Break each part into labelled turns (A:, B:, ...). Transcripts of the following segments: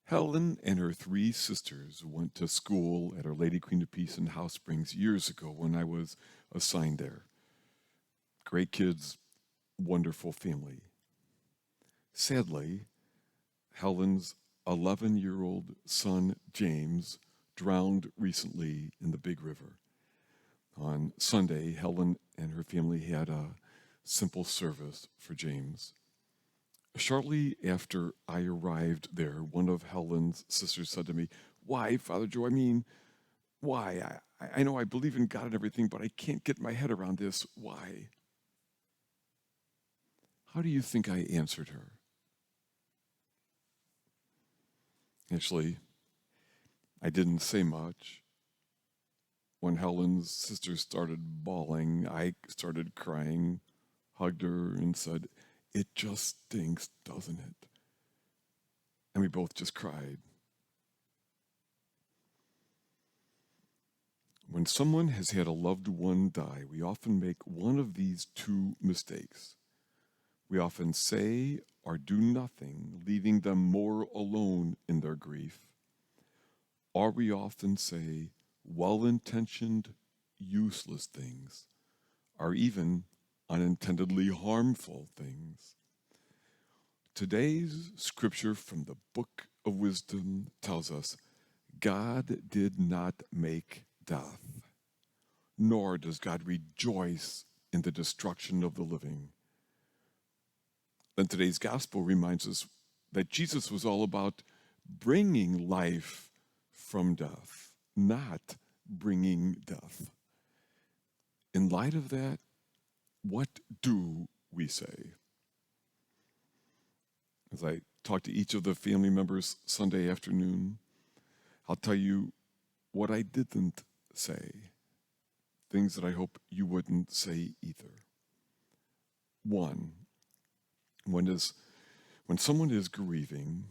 A: Helen and her three sisters went to school at Our Lady Queen of Peace in House Springs years ago when I was assigned there. Great kids, wonderful family. Sadly, Helen's 11-year-old son, James, drowned recently in the Big River. On Sunday, Helen and her family had a simple service for James. Shortly after I arrived there, one of Helen's sisters said to me, "Why, Father Joe? I mean, why? I know I believe in God and everything, but I can't get my head around this. Why?" How do you think I answered her? Actually, I didn't say much. When Helen's sister started bawling, I started crying, hugged her, and said, "It just stinks, doesn't it?" And we both just cried. When someone has had a loved one die, we often make one of these two mistakes. We often say or do nothing, leaving them more alone in their grief. Or we often say well-intentioned, useless things, or even unintendedly harmful things. Today's scripture from the Book of Wisdom tells us God did not make death, nor does God rejoice in the destruction of the living. Then today's gospel reminds us that Jesus was all about bringing life from death, not bringing death. In light of that, what do we say? As I talk to each of the family members Sunday afternoon, I'll tell you what I didn't say, things that I hope you wouldn't say either. One, when someone is grieving,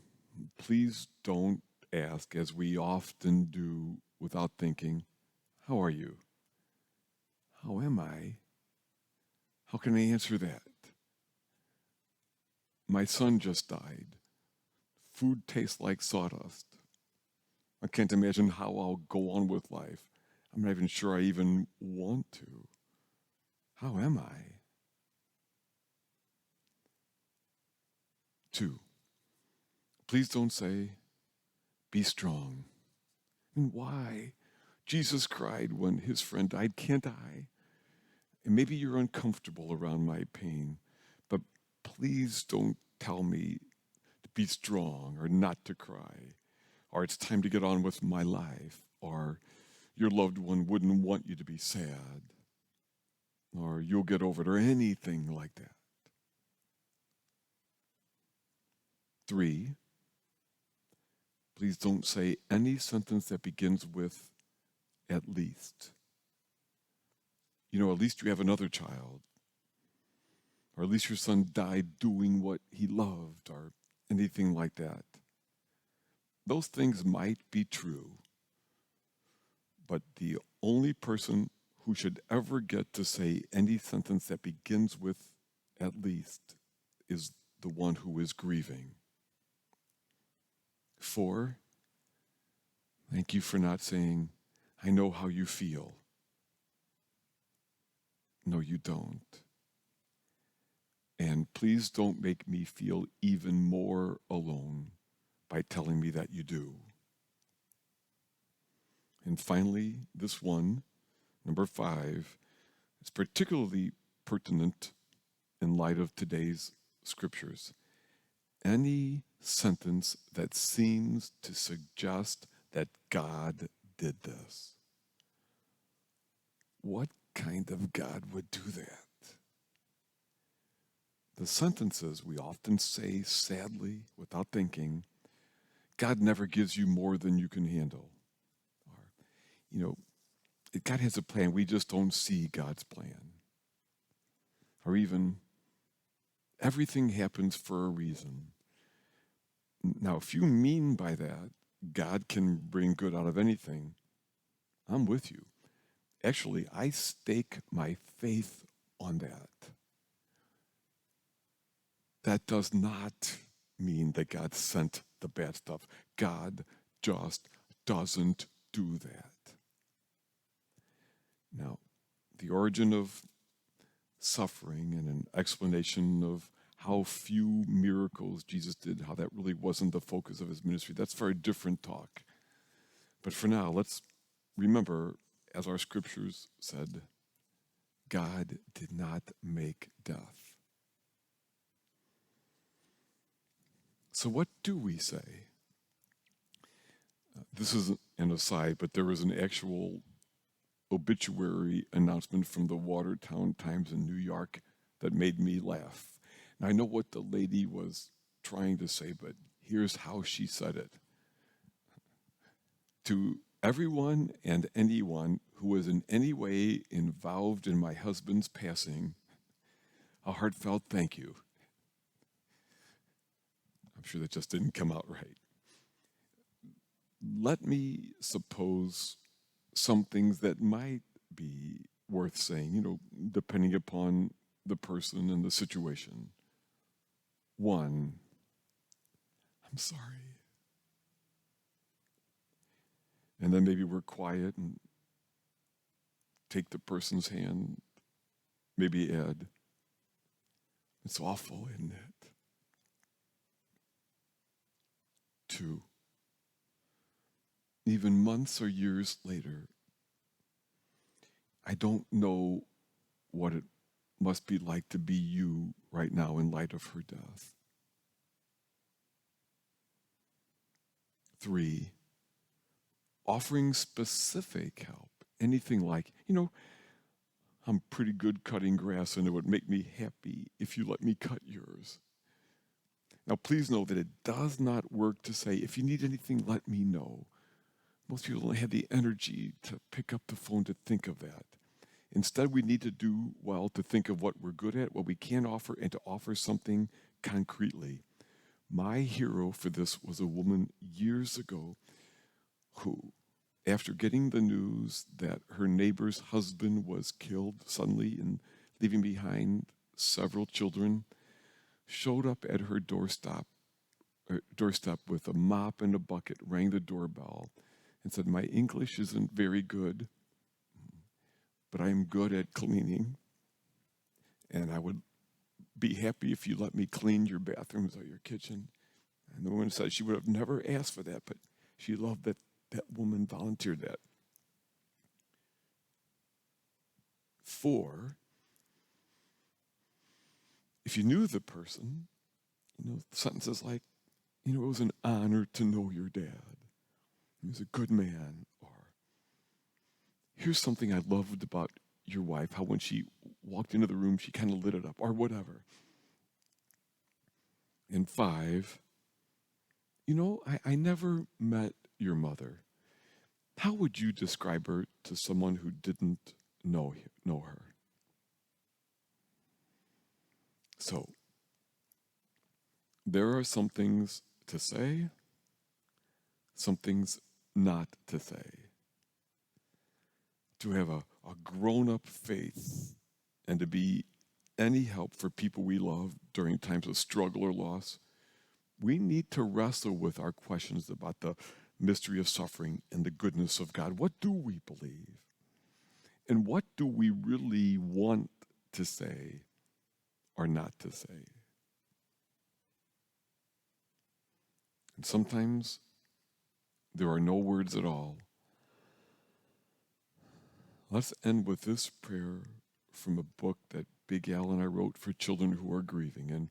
A: please don't ask, as we often do without thinking, "How are you?" "How am I?" How can I answer that? "My son just died. Food tastes like sawdust. I can't imagine how I'll go on with life. I'm not even sure I even want to. How am I?" Two, please don't say, "Be strong." I mean, why? Jesus cried when his friend died. Can't I? And maybe you're uncomfortable around my pain, but please don't tell me to be strong or not to cry, or it's time to get on with my life, or your loved one wouldn't want you to be sad, or you'll get over it, or anything like that. Three, please don't say any sentence that begins with "at least." At least you have another child, or at least your son died doing what he loved, or anything like that. Those things might be true, but the only person who should ever get to say any sentence that begins with "at least" is the one who is grieving. Four, thank you for not saying, "I know how you feel." No, you don't. And please don't make me feel even more alone by telling me that you do. And finally, this one, number 5, is particularly pertinent in light of today's scriptures. Any sentence that seems to suggest that God did this. What kind of God would do that? The sentences we often say sadly without thinking, "God never gives you more than you can handle." Or, God has a plan, we just don't see God's plan. Or even, "Everything happens for a reason." Now, if you mean by that, God can bring good out of anything, I'm with you. Actually, I stake my faith on that. That does not mean that God sent the bad stuff. God just doesn't do that. Now, the origin of suffering and an explanation of how few miracles Jesus did, how that really wasn't the focus of his ministry, that's for a different talk. But for now, let's remember, as our scriptures said, God did not make death. So what do we say? This is an aside, but there was an actual obituary announcement from the Watertown Times in New York that made me laugh. Now, I know what the lady was trying to say, but here's how she said it. To everyone and anyone who was in any way involved in my husband's passing, a heartfelt thank you. I'm sure that just didn't come out right. Let me suppose some things that might be worth saying, depending upon the person and the situation. One, I'm sorry. And then maybe we're quiet and take the person's hand, maybe add, it's awful, isn't it? Two, even months or years later, I don't know what it must be like to be you right now in light of her death. Three, offering specific help, anything like, I'm pretty good cutting grass and it would make me happy if you let me cut yours. Now, please know that it does not work to say, if you need anything, let me know. Most people don't have the energy to pick up the phone to think of that. Instead, we need to do well to think of what we're good at, what we can offer, and to offer something concretely. My hero for this was a woman years ago who, after getting the news that her neighbor's husband was killed suddenly and leaving behind several children, showed up at her doorstep with a mop and a bucket, rang the doorbell, and said, "My English isn't very good, but I'm good at cleaning, and I would be happy if you let me clean your bathrooms or your kitchen." And the woman said she would have never asked for that, but she loved that that woman volunteered that. 4, if you knew the person, sentences like, it was an honor to know your dad. He was a good man. Or, here's something I loved about your wife, how when she walked into the room, she kind of lit it up, or whatever. And 5, I never met your mother. How would you describe her to someone who didn't know her? So, there are some things to say, some things not to say. To have a grown-up faith and to be any help for people we love during times of struggle or loss, we need to wrestle with our questions about the mystery of suffering and the goodness of God. What do we believe? And what do we really want to say or not to say? And sometimes there are no words at all. Let's end with this prayer from a book that Big Al and I wrote for children who are grieving, and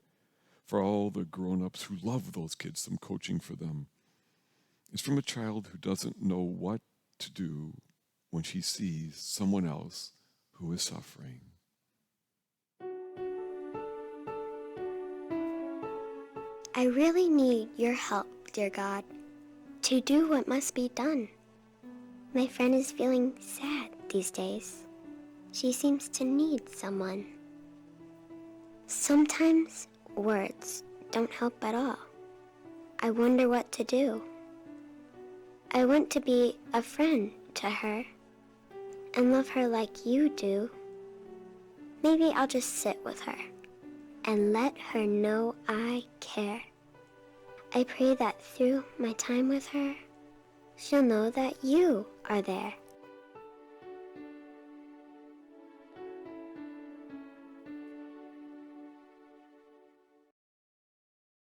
A: for all the grown-ups who love those kids, some coaching for them. It's from a child who doesn't know what to do when she sees someone else who is suffering.
B: I really need your help, dear God, to do what must be done. My friend is feeling sad these days. She seems to need someone. Sometimes words don't help at all. I wonder what to do. I want to be a friend to her and love her like you do. Maybe I'll just sit with her and let her know I care. I pray that through my time with her, she'll know that you are there